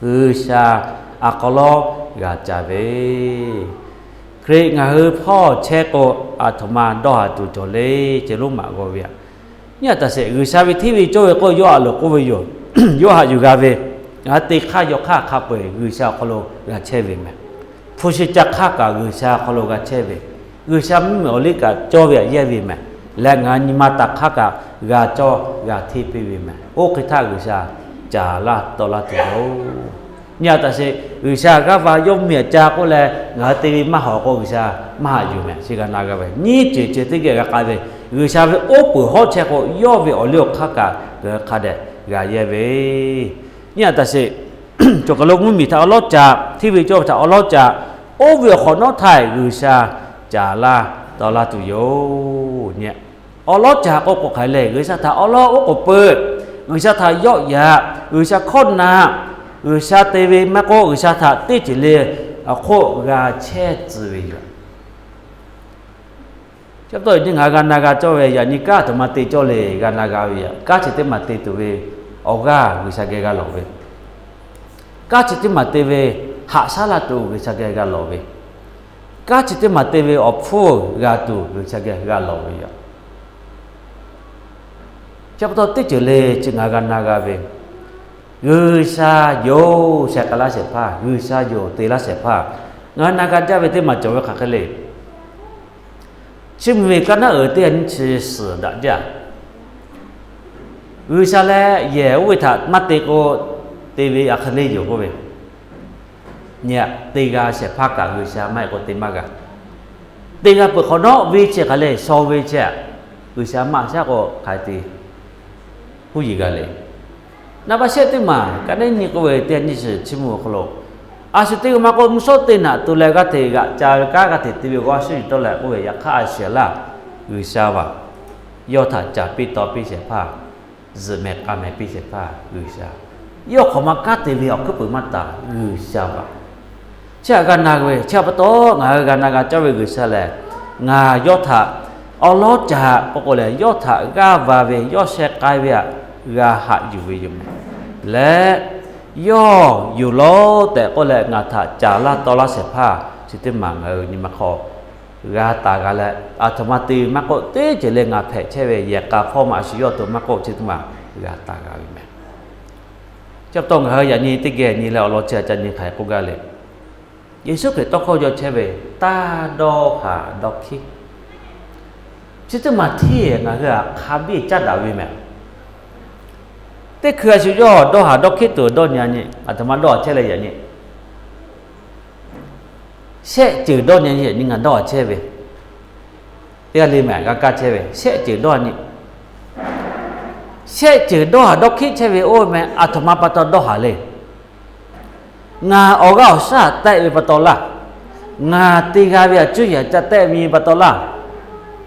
hư sa akolo gà cha về khi ngà hưพ่อ che cô thoma đo tụ cho lê che lúc mà gọi về nhớ ta sẽ hư sa về thi về cho cô yo lo cô về yo yo ha yu gà về ngà tì kha yo kha khắp về hư sa akolo gà che về mà phu sĩ chắc kha cả hư sa akolo gà che về hư sa mới lấy cả cho về ye về mà là ngà nhưng mà ta khác cả gà cho gà thi pi mà ô cái thằng người xa trả là to là tiền đâu nhà ta sẽ người xa các vào dùng miệng cha có là ngà ti mà họ có người xa mà dùng mẹ chỉ cần là vậy nhí chỉ tới cái về người xa về ốp bự họ che có do về ở liệu khác cả cái khác đấy gà ye về nhà ta sẽ cho cái lúc mình tháo lót trà thi về cho tháo lót trà ô về họ nó thải người xa trả là to là tụi yo nhẹ ở lót trà có cuộc hải lệ người xa thà ở lót có ปิดngười xa thà dọ dạ người xa khôn nà ชาเตเวมะโกชาทะติจิเลอะโคกาเชจิเวจับตัวนี่งากานากาจ่อเวยานิกาตมะติจ่อเลกานากาเวยกาจิเตมะติตุเวออกาวิชาเกกาโลเวกาจิเตมะติเวหะซาลาตุวิชาเกกาโลเวกาจิเตมะติเวออฟูกาตุวิชาเกกาโลเวจับตัวติจิเลจิงากานากาเวGusha yo sekala sepa gusha yo tela sepa ngana ka ja ve te ma jo kha khale chim ve kana ở tiên chi sử da ja gusha le ye we tha ma te ko te ve a khale yo ko ve nya te ga sepa ka gusha mai ko te ma ga te ga pu khono ve che khale so ve che gusha ma sa ko khai ti hu yi ga le na ba se te ma ka nei ni ko we te ni se chimu khlo a se te ma ko muso te na tu le ga te ga cha ka te ti ko su to le ko we ya kha se la yu sha ba yo tha cha pi to pi se pha zi me ka me pi se pha yu sha yo kho ma ka te le ko pu ma ta yu sha ba cha ga na we cha ba to nga ga na ga cha we yu sha le nga yo tha o lo cha ko le yo tha ga va ve yo se kai we ga ha yu we yumและย่ออยู่โลแต่ก็แลงาถาจาลาตอลาเสพาสิติมังนี่มาขอกาตากาและอัตมาติมะโกเตเจเลงาแพเชเวยกาพอมาสิยอตัวมะโกสิติมังกาตากาวิแมจับต้องอย่างนี้ติเกนี่แล้วเราจะนี่ไผกูกาเลยเยซูคริสต์ต้องเขายอเชเวตาดอหาดอกคิสิติมาที่งาคือคาบิจัดดาวิแมแต่คือสิยอดอหาดอกคิตัวดอนยานี่อาตมาดอเชเลยอย่างนี้เสจือดอนยานี่นี่งาดอเชเวเตียลิแม่กะเชเวเสจือดอนนี่เสจือดอหาดอกคิเชเวโอ้แม่อาตมาปะตอดอหาเลยงาออกาซาแตะเวปะตอละงาติกาเวจุยจะแตะมีปะตอละ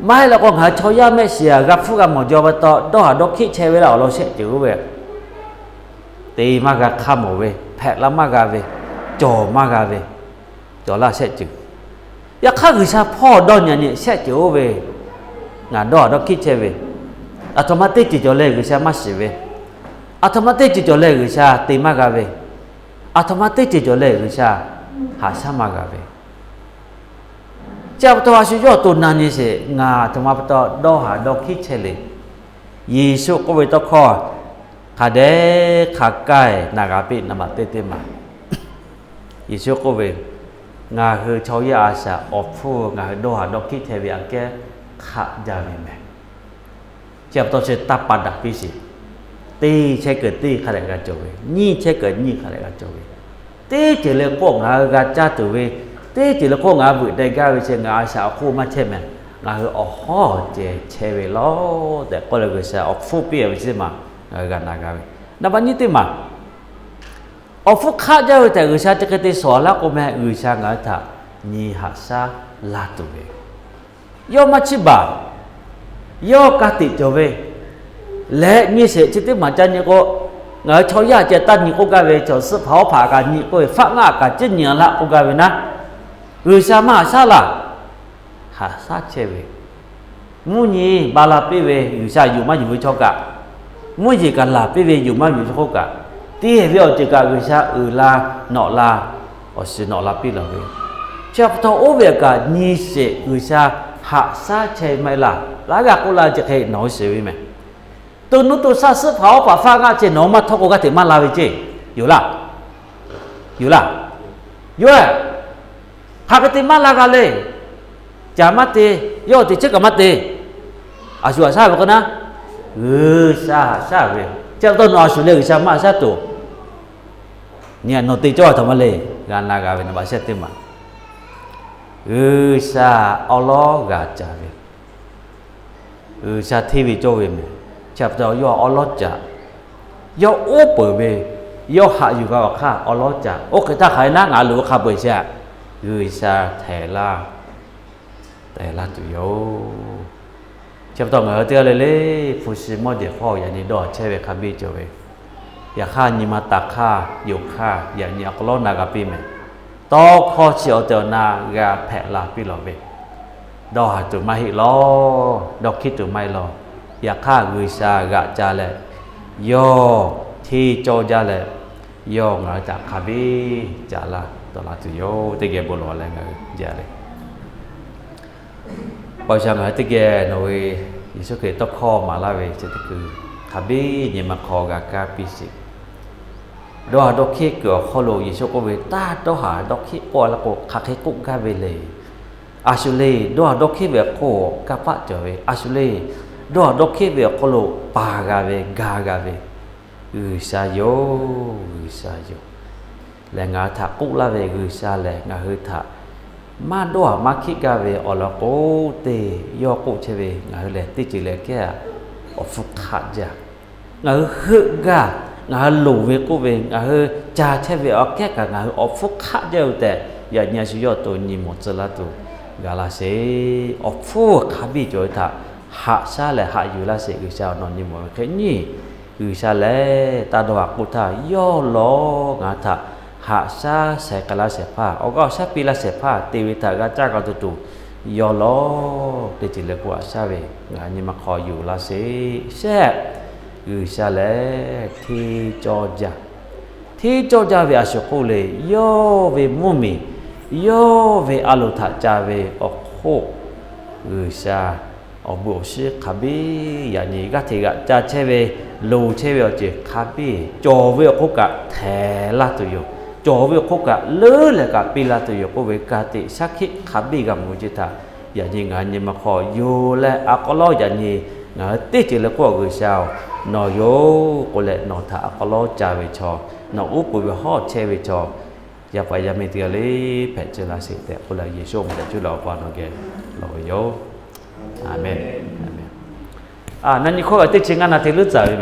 ไม่แล้วก็หาชอยาแม่เสียกับฟูกะหมอจอปะตอดอหาดอกคิเชเวเราเสจือเวตีมากะคำโอเวแพะละมากะเวจอมากะเวจอละเสจือยาข้าคือชาพ่อดอนอย่างนี้เสจือเวงาดอคิเชเวอัตมาติจิจอเลคือชามาสิเวอัตมาติจิจอเลคือชาตีมากะเวอัตมาติจิจอเลคือชาหาชามากะเวเจ้าตัวสิยอตุนานี่สิงาธรรมะตอดอหาดอคิเชเลเยซูก็เวตอคอขาเดขาไก่นากาปินามาเตเตมาอิโชโกเวงาคือชาวยาอาสาออฟูงาโดหาดอกคิเทวิอังแกขาจามิแมเจ็บตัวเชตาปัดดักพิสิตีใช้เกิดตีขาเลกาโจเวนี่ใช้เกิดนี่ขาเลกาโจเวตีเจเลโกงากาจาตุเวตีเจเลโกงาบุได้กาเวเชงาอาสาคู่มาเชแมงาคืออ๋อเจเชเวโลแต่ก็เลยก็จะออกฟูเปียวิสิมากันนะครับนับวันนี้ติมาอฟุข้าเจ้าแต่อุชาจะเกิดสอนแล้วก็แม่อุชางาถานิหัสาลาตุเวยอมัชิบายอกาติโจเวและนี่เสจิติมาจันนี่ก็เงาชอยาเจตันนี่ก็กาเวจอสเผาผ่ากันนี่ก็ฟังงากาจินเนี่ยละก็กาเวนะอุชามาซาลาหาซาเชเวมุนีบาลาปิเวอุชาอยู่มาอยู่วิชอกะมุ่งจีกันลาพี่เวอยู่มาอยู่ทุกข์กะที่เรื่องจีกันวิชาลาหนอลาอ๋อสิหนอลาพี่เราเวจับตัวโอเวกันนี่เสวิชาหาซาเชไม่ละลากากุลาจะให้หนอเสวิไหมตัวนู้นตัวซาสึเผาป่าฟ้างาเจหนอมาทุกข์กะถึงมาลาวิเจอยู่ละอยู่หากติมาลากาเลยจามาเตโยติเชกมาเตอาชัวซาบกันนะซาเวเจ้าต้นอาสุเลกซามาซาตุเนี่ยโนติจ่อทำมาเลยงานลากาเวนบาเสติมาซาอัลลอฮ์กาจาเวซาทีวีจ่อเวมจับเจ้ายออัลลอฮ์จายอโอเปเวยอหาอยู่กับข้าอัลลอฮ์จาโอเคถ้าใครนั่งอาลูข้าเปิดซาซาเทลาตุโยจับต้องเตียเลยผู้สิมอเดียพ่ออย่างนี้ดอดใช่ไหมครับพี่เจ้าเว อย่าฆ่านิมาตาฆ่าอยู่ฆ่าอย่านี่อักลอนากาปีแม่ตอคอเชียวเตนากาแผลาปีหลอเวดอหาจุมาหิลอดอกคิดจุไม่ลออย่าฆ่ากุยซากะจาเลยอที่โจจาเลยองาจากคาบีจาลาตลาจุโยตะเกบลอแลงจาเลปอชามหาตะเกโนเวยิสุเกตคอมาลาเวจะตะคือคาบีนิมาคอกากาปิสิดอดอกคิเกอขอโลยิสุโกเวตาดอหาดอกคิปอละโกคักเฮกุกาเวเลอาชุเลดอดอกคิเวโคกะปะเจเวอาชุเลดอดอกคิเวโคโลปากาเวกากาเวอือซาโยและงาถะกุละเวอือซาแลงาหือถะมาดอมาคิกาเวอละโกเตยอกุเชเวงาหือแลติจิเลแกอฟุขะจางาหือกางาหลูเวกุเวงาหือจาเชเวอแกกางาหืออฟุขะเจวแต่อย่าญาสุยอตุญิมอจละตุกาลาเซอฟุขะบิจอยถะหะซาแลหะอยู่ละเซอือซานอนญิมอเคนี่อือซาแลตาดอกกุทายอลองาถะหะซาเสกลาเสพาอก็ซาปิลาเสพาติวิตากาจากาตุตุยอลอเตจิเลกัวซาเวงานิมาคออยู่ละเซแซอือซาแลที่จอจาเวอาชโคเลยอเวมุมิยอเวอาลุทะจาเวอโคอือซาอบุชิคาบียานีกะเทกะจาเชเวโลเชเวอเจคาบีจอเวโคกะแทลาตุโยจอเวโคกะเลเลกะปิลาตุโยโกเวกาติสักขิคาบีกะมุจิตายานีงานิมาขอโยและอะกอลอยานีงาติจิเลกัวกุซาวนอโยโกเลนอทะอะกอลอจาเวชอนออุปเวฮอเชเวชอยาไปยาเมติกะเลแผเจลาสิแต่โกลาเยซูมะจุลอปานอเกลอโยอาเมนนั่นนี่ข้อที่จริงอันนั้นที่รู้จัก